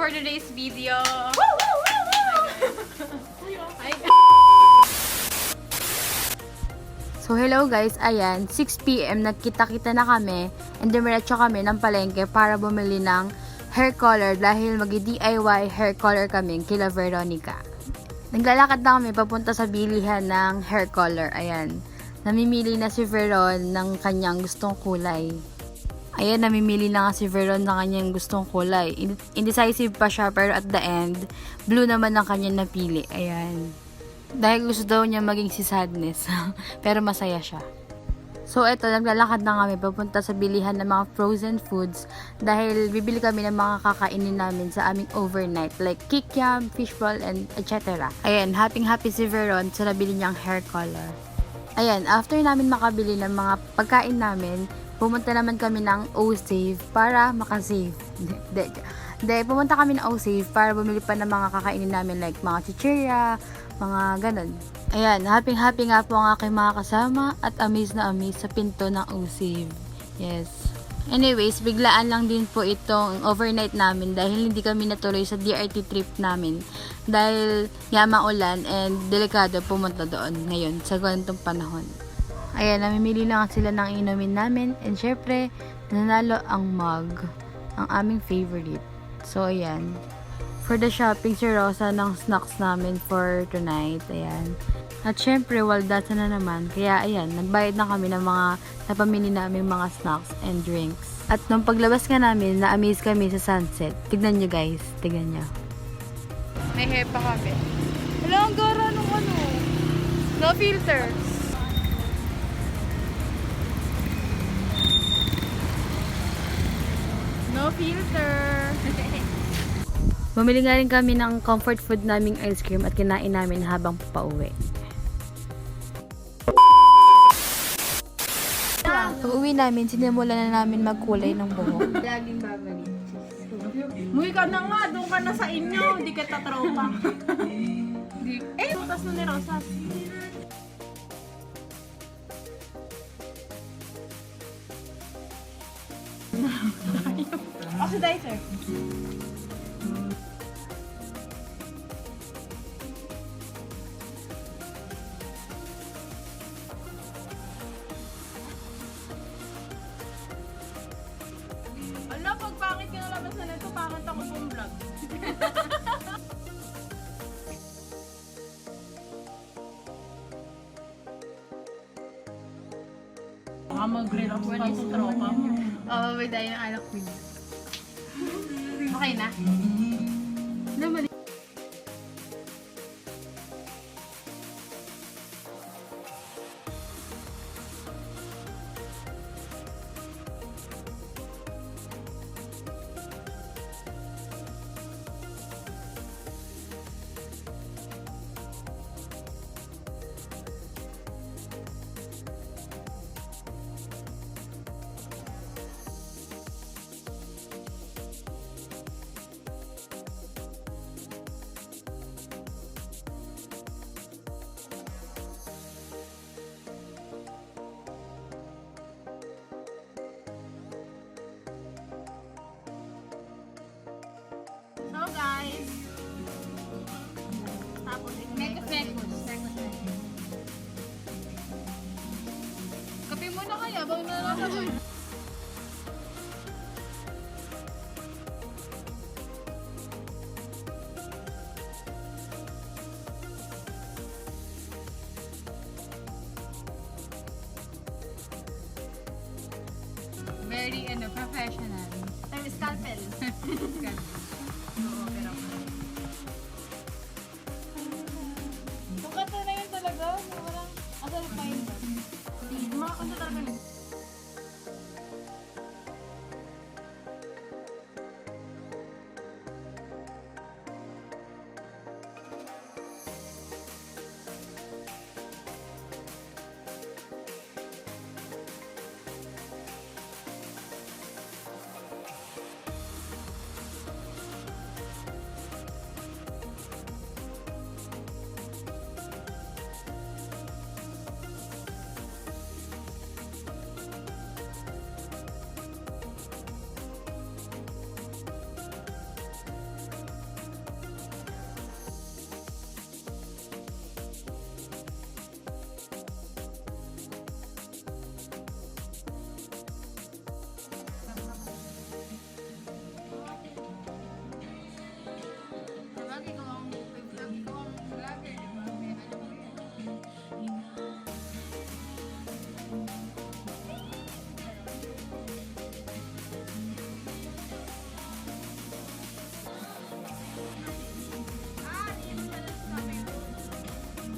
for today's video. So hello guys, ayan, 6 PM nagkita-kita na kami and dumiretso kami ng palengke para bumili ng hair color dahil mag-DIY hair color kami kila Veronica. Naglalakad na kami papunta sa bilihan ng hair color, ayan. Namimili na si Veron ng kanyang gustong kulay. Ayan, namimili na nga si Veron ng kanyang gustong kulay. Indecisive pa siya pero at the end, blue naman ang kanyang napili, ayan. Dahil gusto daw niya maging si Sadness. Pero masaya siya. So eto, naglalakad na kami papunta sa bilihan ng mga frozen foods dahil bibili kami ng mga kakainin namin sa aming overnight like kikiam, fishball, and etc. Ayan, happy si Veron sa nabili niyang hair color. Ayan, after namin makabili ng mga pagkain namin, pumunta naman kami ng O-Save para makasave. Pumunta kami ng O-Save para bumili pa ng mga kakainin namin like mga chichirya, mga ganun. Ayan, happy nga po ang aking mga kasama at amaze na amaze sa pinto ng O-Save. Yes. Anyways, biglaan lang din po itong overnight namin dahil hindi kami natuloy sa DRT trip namin dahil yama ulan and delikado pumunta doon ngayon sa ganitong panahon. Ayan, namimili lang sila ng inumin namin and syempre, nanalo ang mug, ang aming favorite. So, ayan. For the shopping, si Rosa ng snacks namin for tonight. Ayan. At syempre, waldata na naman. Kaya, ayan, nagbayad na kami ng mga napamili namin mga snacks and drinks. At nung paglabas ka namin, na-amaze kami sa sunset. Tignan nyo guys. Tignan nyo. May hair pa kami. Wala, ang gara nung ano. No filter. No filter. Bumili nga rin kami ng comfort food naming ice cream at kinain namin habang papauwi. Pag-uwi namin, sinimulan na namin magkulay ng buhok. Laging babalik. Muwi ka na nga, doon ka na sa inyo. Hindi ka tatropa. Butas na ni Rosas. Oxidizer. Ala, pag pangit ka nalabas na nito, pangit ako pong vlog. Baka mag-grill ako sa tropa mo. Oo, may tayo ng anak ko. Okay na? Naman. So guys, tapos kape mo na kaya, bago na lang ako. Very, professional. Time scalpel. Oo, pero kung kanta na yun talaga, walang asal pa yun. Mga kanta talaga yun.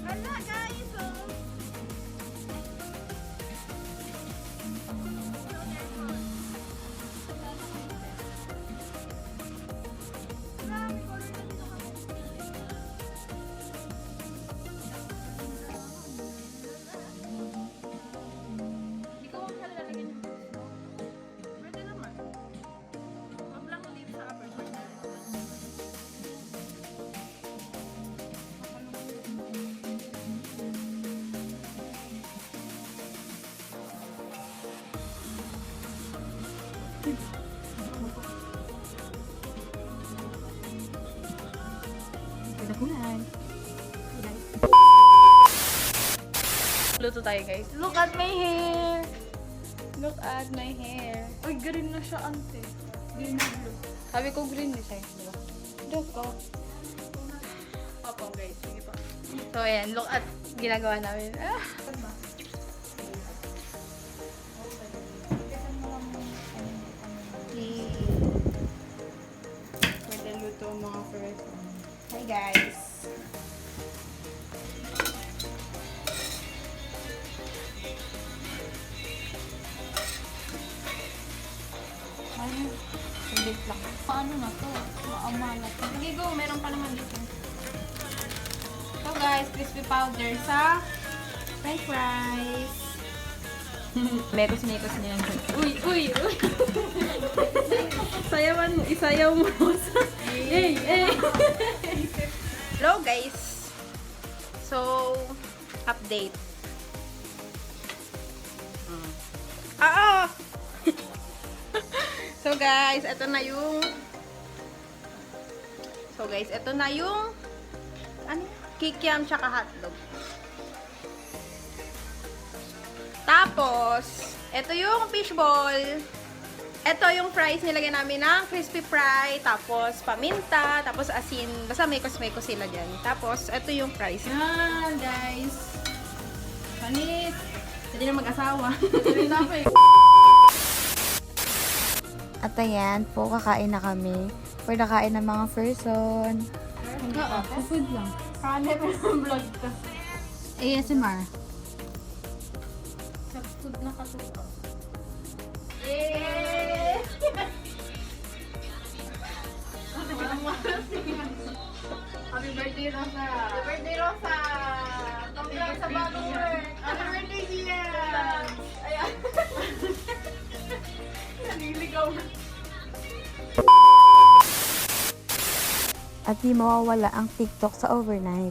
Wala guys, oh. Ikaw ang kalalagyan ng gusto. Pwede naman. Wag lang ulit sa upper part. Pinakulan. Luto tayo guys. Look at my hair! Look at my hair. Uy, green na siya ante. Green na blue. Sabi ko green ni siya. Look ko. Opo guys, sige pa. So, ayan. Look at ginagawa namin. Ah! Pwede luto ang mga first. Hi guys! Ano? Sulit lang. Paano na to? Maamalat. Sige go, meron pa naman dito. So guys, crispy powder sa french fries. Mekos-mekos niya yan. Uy, uy, uy. Sayawan mo, isayaw mo. Hey, hey. Hello guys! So, update. Ah! So guys, ito na yung ano? Kikiam tsaka hotdog. Tapos, ito yung fishball. Ito yung fries, nilagay namin ng crispy fry, tapos paminta, tapos asin. Basta mekos-mekos sila dyan. Tapos, ito yung fries. Yan, guys. Panit. Pwede na mag-asawa. At ayan po, kakain na kami. For kakain ng mga person. Oo, food lang. Kaya pa ng vlog ka. ASMR. Sa food na katuto. Yay! Happy birthday, Rosa. Happy birthday, Rosa! Congrats sa bagong work! Happy birthday, Gia! Ayan. Naliligaw na. At di mawawala ang TikTok sa overnight.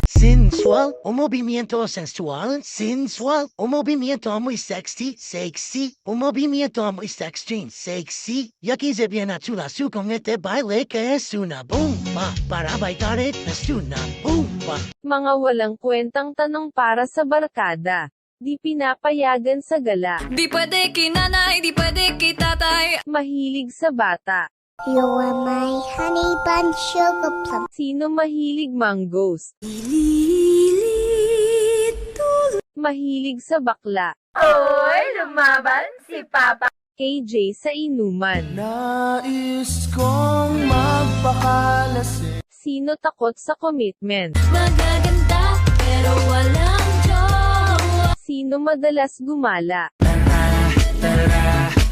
Sensual, un movimiento sensual, sensual, un movimiento muy sexy, sexy, un movimiento muy sexy. Y aquí se viene chula su con este baile que es una bomba. Para bailar es una bomba. Mga walang kwentang tanong para sa barkada. Di pinapayagan sa gala. Di pwede kinanay, di pwede kitatay. Mahilig sa bata. You are my honey bun sugar plum. Sino mahilig mangoes? Mahilig sa bakla. Oy, lumaban si Papa. KJ sa inuman. Nais kong magpakalasing. Sino takot sa commitment? Magaganda, pero walang jowa. Sino madalas gumala?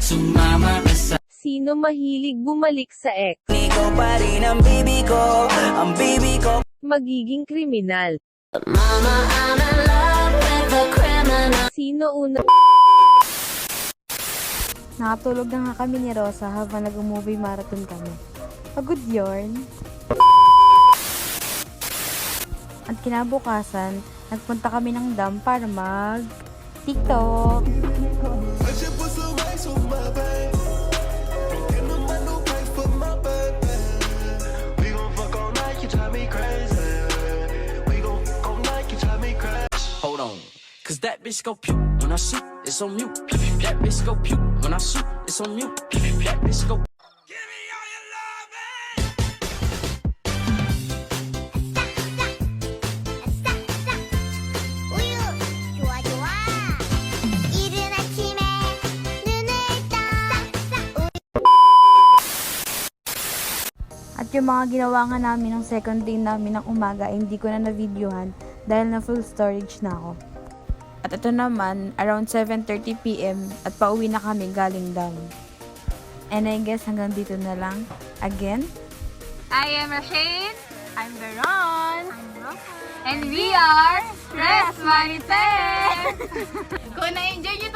Sumama ka sa Sino mahilig bumalik sa ex? ikaw pa rin ang baby ko, ang baby ko. Magiging kriminal. Mama, I'm in love with a criminal. Sino una? Nakatulog na nga kami ni Rosa habang nag-movie marathon kami. Pagod yarn. At kinabukasan, nagpunta kami ng dam para mag-TikTok. Hold on, cause that bitch go pew when I shoot, it's on mute. That bitch go pew when I shoot, It's on you. Let's go. 우유 좋아 좋아 이른 아침에 눈을 떠 At yung mga ginawa nga namin ng second day namin ng umaga ay hindi ko na na-videohan dahil na full storage na ako. At ito naman, around 7:30 PM at pauwi na kami galing down. And I guess hanggang dito na lang. Again, I am Rashane. I'm Veron. And we are Stress Marites! Kung na-enjoy nyo